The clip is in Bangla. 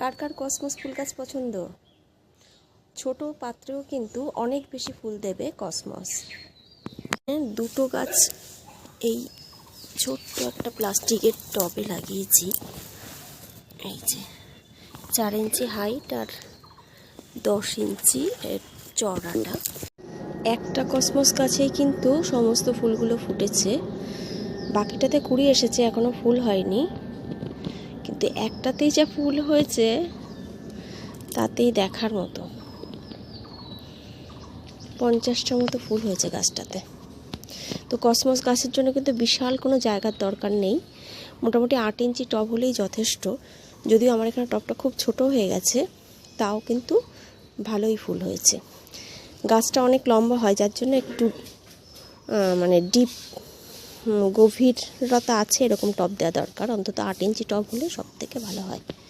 কার কার কসমস ফুল গাছ পছন্দ? ছোট পাত্রেও কিন্তু অনেক বেশি ফুল দেবে কসমস। দুটো গাছ এই ছোট্ট একটা প্লাস্টিকের টবে লাগিয়েছি। এই যে 4 ইঞ্চি হাইট আর 10 ইঞ্চি চওড়াটা। একটা কসমস গাছেই কিন্তু সমস্ত ফুলগুলো ফুটেছে, বাকিটাতে কুড়ি এসেছে, এখনো ফুল হয়নি। কিন্তু একটাতেই যা ফুল হয়েছে তাতেই দেখার মতো। 50টা মতো ফুল হয়েছে গাছটাতে। তো কসমস গাছের জন্য কিন্তু বিশাল কোনো জায়গার দরকার নেই, মোটামুটি 8 ইঞ্চি টব হলেই যথেষ্ট। যদিও আমার এখানে টবটা খুব ছোট হয়ে গেছে, তাও কিন্তু ভালোই ফুল হয়েছে। গাছটা অনেক লম্বা হয়, যার জন্য একটু মানে ডিপ গভীরতা আছে এরকম টব দেওয়া দরকার। অন্তত 8 ইঞ্চি টব হলে সব থেকে ভালো হয়।